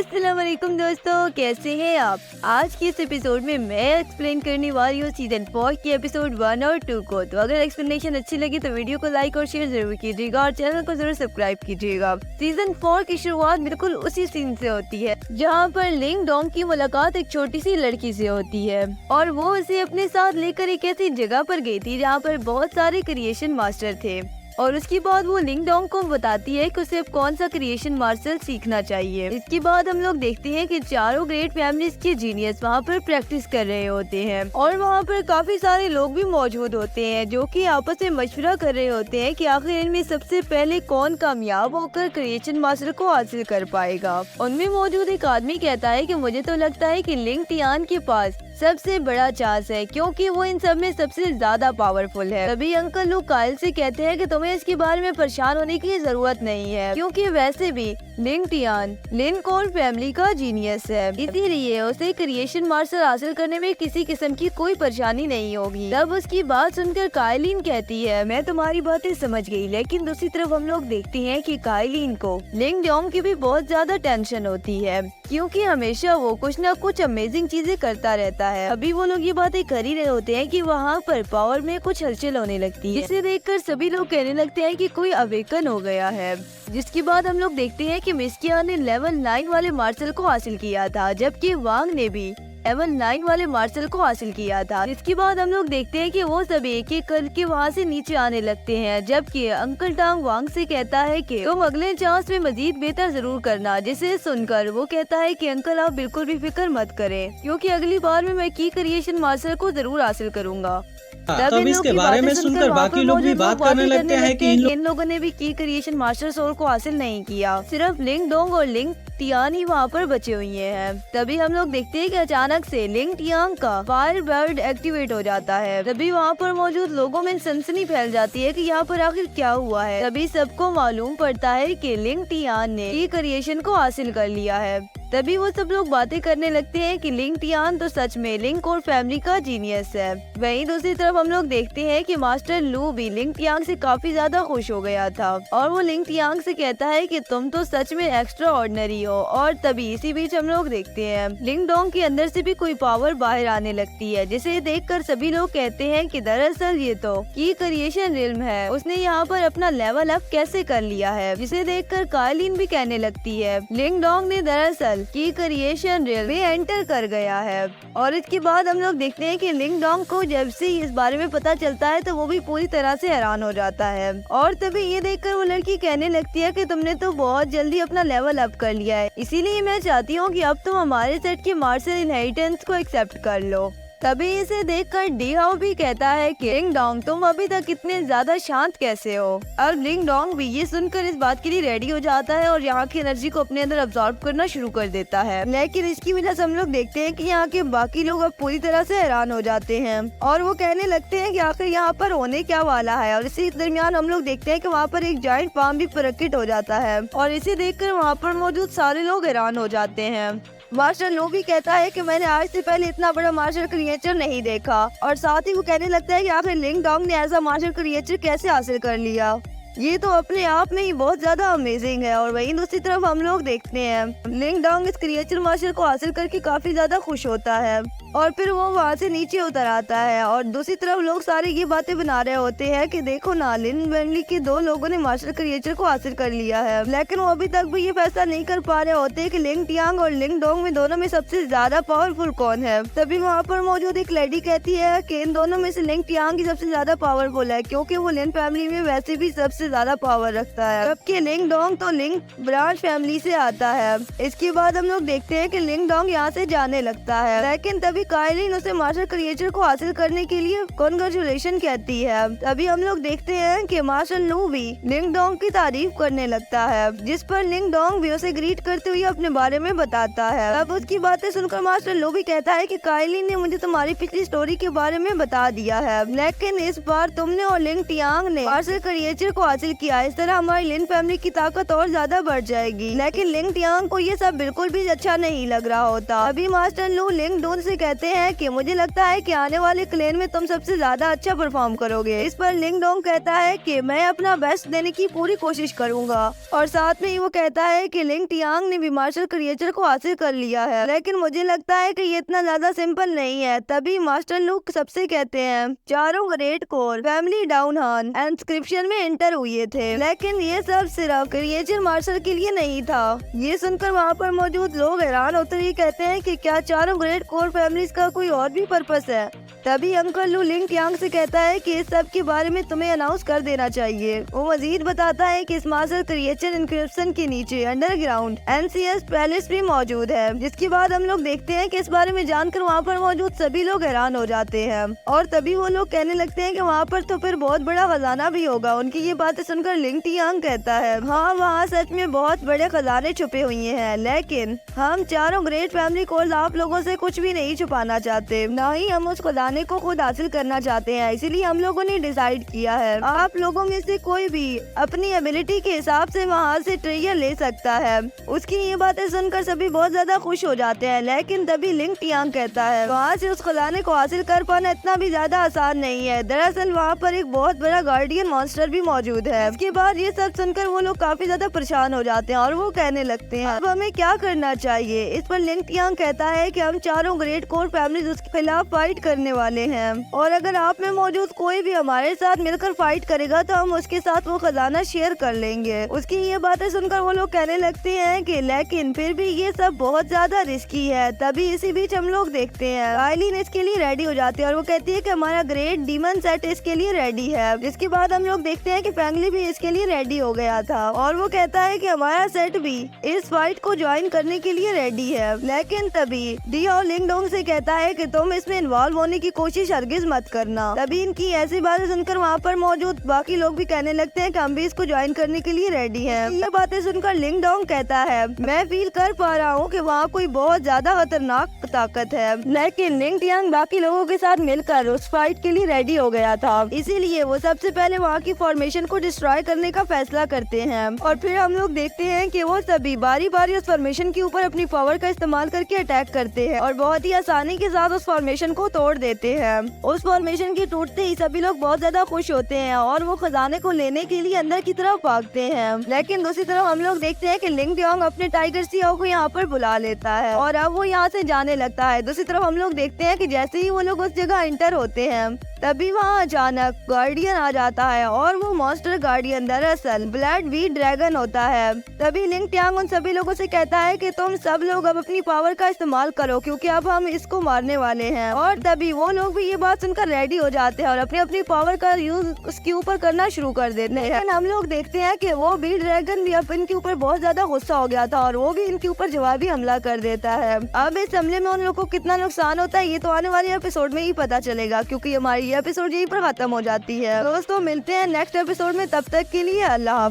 अस्सलाम वालेकुम दोस्तों, कैसे हैं आप। आज की इस एपिसोड में मैं एक्सप्लेन करने वाली हूँ सीजन 4 की एपिसोड 1 और 2 को। तो अगर एक्सप्लेनेशन अच्छी लगी तो वीडियो को लाइक और शेयर जरूर कीजिएगा और चैनल को जरूर सब्सक्राइब कीजिएगा। सीजन 4 की शुरुआत बिल्कुल उसी सीन से होती है जहाँ पर लिंग डोंग की मुलाकात एक छोटी सी लड़की से होती है और वो उसे अपने साथ लेकर एक ऐसी जगह पर गई थी जहाँ पर बहुत सारे क्रिएशन मास्टर थे और उसके बाद वो लिंग डोंग को बताती है कि उसे अब कौन सा क्रिएशन मार्शल सीखना चाहिए। इसके बाद हम लोग देखते हैं कि चारों ग्रेट फैमिलीज के जीनियस वहाँ पर प्रैक्टिस कर रहे होते हैं और वहाँ पर काफी सारे लोग भी मौजूद होते हैं जो कि आपस में मशवरा कर रहे होते हैं कि आखिर इनमें सबसे पहले कौन कामयाब होकर क्रिएशन मास्टर को हासिल कर पाएगा। उनमें मौजूद एक आदमी कहता है कि मुझे तो लगता है कि लिंग टियान के पास सबसे बड़ा चांस है क्योंकि वो इन सब में सबसे ज्यादा पावरफुल है। तभी अंकल लोग कायल से कहते हैं कि तुम्हें इसके बारे में परेशान होने की जरूरत नहीं है क्योंकि वैसे भी लिंग टियान लिन कोल फैमिली का जीनियस है, इसीलिए उसे क्रिएशन मार्शल हासिल करने में किसी किस्म की कोई परेशानी नहीं होगी। तब उसकी बात सुनकर कायलिन कहती है मैं तुम्हारी बातें समझ गई, लेकिन दूसरी तरफ हम लोग देखते हैं कि कायलिन को लिंग डोंग की भी बहुत ज्यादा टेंशन होती है क्योंकि हमेशा वो कुछ न कुछ अमेजिंग चीजें करता रहता है। अभी वो लोग ये बातें कर ही रहे होते हैं कि वहाँ पर पावर में कुछ हलचल होने लगती है, जिसे देखकर सभी लोग कहने लगते हैं कि कोई अवेकन हो गया है। जिसके बाद हम लोग देखते हैं कि मिस्किया ने लेवल 9 वाले मार्शल को हासिल किया था जबकि वांग ने भी लेवल 9 वाले मार्शल को हासिल किया था। इसके बाद हम लोग देखते हैं कि वो सभी एक एक करके वहाँ से नीचे आने लगते हैं जबकि अंकल टांग वांग से कहता है कि तुम अगले चांस में मजीद बेहतर जरूर करना, जिसे सुनकर वो कहता है कि अंकल आप बिल्कुल भी फिक्र मत करें क्योंकि अगली बार में मैं की क्रिएशन मार्शल को जरूर हासिल करूंगा। तब इसके बारे में सुनकर बाकी लोग भी बात करने लगते हैं कि इन लोगों ने भी की क्रिएशन मास्टर सोल को हासिल नहीं किया, सिर्फ लिंग डोंग और लिंग टियान ही वहाँ पर बचे हुए हैं। तभी हम लोग देखते हैं कि अचानक से लिंग टियांग का फायर बर्ड एक्टिवेट हो जाता है। तभी वहाँ पर मौजूद लोगों में सनसनी फैल जाती है कि यहाँ पर आखिर क्या हुआ है। तभी सबको मालूम पड़ता है कि लिंग टियान ने की क्रिएशन को हासिल कर लिया है। तभी वो सब लोग बातें करने लगते हैं कि लिंग टियान तो सच में लिंग कोर फैमिली का जीनियस है। वहीं दूसरी तरफ हम लोग देखते हैं कि मास्टर लू भी लिंग टियांग से काफी ज्यादा खुश हो गया था और वो लिंग टियांग से कहता है कि तुम तो सच में एक्स्ट्रा ऑर्डिनरी हो। और तभी इसी बीच हम लोग देखते हैं लिंग डोंग के अंदर से भी कोई पावर बाहर आने लगती है, जिसे देखकर सभी लोग कहते हैं कि दरअसल ये तो की क्रिएशन रिल्म है, उसने यहाँ पर अपना लेवल अप कैसे कर लिया है। जिसे देखकर कायलिन भी कहने लगती है लिंग डोंग ने दरअसल की क्रिएशन रियल में एंटर कर गया है। और इसके बाद हम लोग देखते हैं कि लिंग डोंग को जब से इस बारे में पता चलता है तो वो भी पूरी तरह से हैरान हो जाता है और तभी ये देखकर वो लड़की कहने लगती है कि तुमने तो बहुत जल्दी अपना लेवल अप कर लिया है, इसीलिए मैं चाहती हूँ कि अब तुम हमारे सेट के मार्शल इनहेरिटेंस को एक्सेप्ट कर लो। तभी इसे देखकर डी हाउ भी कहता है कि लिंग डोंग तुम अभी तक इतने ज्यादा शांत कैसे हो। और लिंग डोंग भी ये सुनकर इस बात के लिए रेडी हो जाता है और यहाँ की एनर्जी को अपने अंदर अब्सॉर्ब करना शुरू कर देता है, लेकिन इसकी वजह से हम लोग देखते हैं कि यहाँ के बाकी लोग अब पूरी तरह से हैरान हो जाते हैं और वो कहने लगते हैं कि आखिर यहाँ पर होने क्या वाला है। और इसी दरमियान हम लोग देखते हैं कि वहाँ पर एक जायंट पाम भी प्रकट हो जाता है और इसे देखकर वहाँ पर मौजूद सारे लोग हैरान हो जाते हैं। मार्शल लो भी कहता है कि मैंने आज से पहले इतना बड़ा मार्शल क्रिएचर नहीं देखा और साथ ही वो कहने लगता है कि आखिर लिंग डोंग ने ऐसा मार्शल क्रिएचर कैसे हासिल कर लिया, ये तो अपने आप में ही बहुत ज्यादा अमेजिंग है। और वहीं दूसरी तरफ हम लोग देखते हैं लिंग डोंग इस क्रिएचर मार्शल को हासिल करके काफी ज्यादा खुश होता है और फिर वो वहाँ से नीचे उतर आता है। और दूसरी तरफ लोग सारे ये बातें बना रहे होते हैं कि देखो ना, लिन फैमिली के 2 लोगों ने मार्शल क्रिएचर को हासिल कर लिया है, लेकिन वो अभी तक भी ये फैसला नहीं कर पा रहे होते कि लिंग टियांग और लिंग डोंग में दोनों में सबसे ज्यादा पावरफुल कौन है। तभी वहाँ पर मौजूद एक लेडी कहती है कि इन दोनों में से लिंग टियांग ही सबसे ज्यादा पावरफुल है क्योंकि वो लिन फैमिली में वैसे भी सबसे ज्यादा पावर रखता है, जबकि लिंग डोंग तो लिंग ब्रांच फैमिली से आता है। इसके बाद हम लोग देखते हैं कि लिंग डोंग यहाँ से जाने लगता है, लेकिन तभी कायलिन उसे मार्शल क्रिएचर को हासिल करने के लिए कांग्रेचुलेशन कहती है। तभी हम लोग देखते हैं कि मार्शल लू भी लिंग डोंग की तारीफ करने लगता है, जिस पर लिंग डोंग भी उसे ग्रीट करते हुए अपने बारे में बताता है। अब उसकी बातें सुनकर मार्शल लू भी कहता है कि कायलिन ने मुझे तुम्हारी पिछली स्टोरी के बारे में बता दिया है, लेकिन इस बार तुमने और लिंग टियांग ने मार्शल क्रिएचर को हासिल किया, इस तरह हमारी लिन फैमिली की ताकत और ज्यादा बढ़ जाएगी। लेकिन लिंग टियांग को ये सब बिल्कुल भी अच्छा नहीं लग रहा होता। अभी मास्टर लू लिंग डोंग से कहते हैं कि मुझे लगता है कि आने वाले क्लेन में तुम सबसे ज्यादा अच्छा परफॉर्म करोगे। इस पर लिंग डोंग कहता है कि मैं अपना बेस्ट देने की पूरी कोशिश करूंगा और साथ में ही वो कहता है कि लिंग टियांग ने भी मार्शल क्रिएचर को हासिल कर लिया है, लेकिन मुझे लगता है कि ये इतना ज्यादा सिंपल नहीं है। तभी मास्टर लुक सबसे कहते हैं चारों ग्रेट कोर फैमिली डाउन हान इंस्क्रिप्शन में एंटर हुए थे, लेकिन ये सब सिर्फ क्रिएचर मार्शल के लिए नहीं था। ये सुनकर वहाँ पर मौजूद लोग हैरान होते ही कहते हैं कि क्या चारों ग्रेट कोर फैमिलीज का कोई और भी पर्पस है। तभी अंकल लू लिंग टियांग से कहता है कि इस सब के बारे में तुम्हें अनाउंस कर देना चाहिए। वो मजीद बताता है कि इस मास्टर क्रिएचर इंक्रिप्शन के नीचे अंडरग्राउंड एनसीएस पैलेस भी मौजूद है। जिसके बाद हम लोग देखते हैं कि इस बारे में जानकर वहाँ पर मौजूद सभी लोग हैरान हो जाते हैं और तभी वो लोग कहने लगते हैं कि वहाँ पर तो फिर बहुत बड़ा खजाना भी होगा। उनकी ये बातें सुनकर लिंग टियांग कहता है हाँ, वहाँ सच में बहुत बड़े खजाने छुपे हुए हैं, लेकिन हम चारों ग्रेट फैमिली कोर्स आप लोगों से कुछ भी नहीं छुपाना चाहते, न ही हम उस खजाने को खुद हासिल करना चाहते हैं। इसीलिए हम लोगों ने डिसाइड किया है आप लोगों में से कोई भी अपनी एबिलिटी के हिसाब से वहाँ से ट्रेजर ले सकता है। उसकी ये बातें सुनकर सभी बहुत ज्यादा खुश हो जाते हैं, लेकिन तभी लिंग टियांग कहता है वहाँ से उस खजाने को हासिल कर पाना इतना भी ज्यादा आसान नहीं है। दरअसल वहाँ पर एक बहुत बड़ा गार्डियन मॉन्स्टर भी मौजूद है। इसके बाद ये सब सुनकर वो लोग काफी ज्यादा परेशान हो जाते हैं और वो कहने लगते हैं अब हमें क्या करना चाहिए। इस पर लिंग टियांग कहता है कि हम चारों ग्रेट कोर फैमिलीज उसके खिलाफ फाइट करने वाले हैं और अगर आप में मौजूद कोई भी हमारे साथ मिलकर फाइट करेगा तो हम उसके साथ वो खजाना शेयर कर लेंगे। उसकी ये बातें सुनकर वो लोग कहने लगते हैं कि लेकिन फिर भी ये सब बहुत ज्यादा रिस्की है। तभी इसी बीच हम लोग देखते हैं आइलिन इसके लिए रेडी हो जाती है और वो कहती है कि हमारा ग्रेट डीमन सेट इसके लिए रेडी है। जिसके बाद हम लोग देखते हैं कि फैंगली भी इसके लिए रेडी हो गया था और वो कहता है कि हमारा सेट भी इस फाइट को ज्वाइन करने के लिए रेडी है। लेकिन तभी डी और लिंग डोंग से कहता है कि तुम इसमें इन्वॉल्व होने की कोशिश हरगिज मत करना। तभी इनकी ऐसी बातें सुनकर वहाँ पर मौजूद बाकी लोग भी कहने लगते हैं कि हम भी इसको ज्वाइन करने के लिए रेडी हैं। ये बातें सुनकर लिंग डोंग कहता है मैं फील कर पा रहा हूँ कि वहाँ कोई बहुत ज्यादा खतरनाक ताकत है, लेकिन लिंग टियांग बाकी लोगों के साथ मिलकर उस फाइट के लिए रेडी हो गया था। इसीलिए वो सबसे पहले वहाँ की फॉर्मेशन को डिस्ट्रॉय करने का फैसला करते हैं और फिर हम लोग देखते हैं कि वो सभी बारी बारी उस फॉर्मेशन के ऊपर अपनी पावर का इस्तेमाल करके अटैक करते हैं और बहुत ही आसानी के साथ उस फॉर्मेशन को तोड़ देते हैं। उस फॉर्मेशन के टूटते ही सभी लोग बहुत ज्यादा खुश होते हैं और वो खजाने को लेने के लिए अंदर की तरफ भागते हैं। लेकिन दूसरी तरफ हम लोग देखते हैं कि लिंग टियांग अपने टाइगर सियाओ को यहाँ पर बुला लेता है और अब वो यहाँ से जाने लगता है। दूसरी तरफ हम लोग देखते हैं कि जैसे ही वो लोग उस जगह एंटर होते हैं तभी वहाँ अचानक गार्डियन आ जाता है और वो मॉन्स्टर गार्डियन दरअसल ब्लड वीड ड्रैगन होता है। तभी लिंग टियांग उन सभी लोगों से कहता है कि तुम सब लोग अब अपनी पावर का इस्तेमाल करो क्योंकि अब हम इसको मारने वाले हैं। और तभी वो लोग भी ये बात सुनकर रेडी हो जाते हैं और अपनी अपनी पावर का यूज उसके ऊपर करना शुरू कर देते हैं। लेकिन हम लोग देखते हैं कि वो वीड ड्रैगन भी अब इनके ऊपर बहुत ज्यादा गुस्सा हो गया था और वो भी इनके ऊपर जवाबी हमला कर देता है। अब इस हमले में उन लोगों को कितना नुकसान होता है ये तो आने वाले एपिसोड में ही पता चलेगा, क्योंकि हमारी एपिसोड यहीं पर खत्म हो जाती है। दोस्तों मिलते हैं नेक्स्ट एपिसोड में, तब तक के लिए अल्लाह।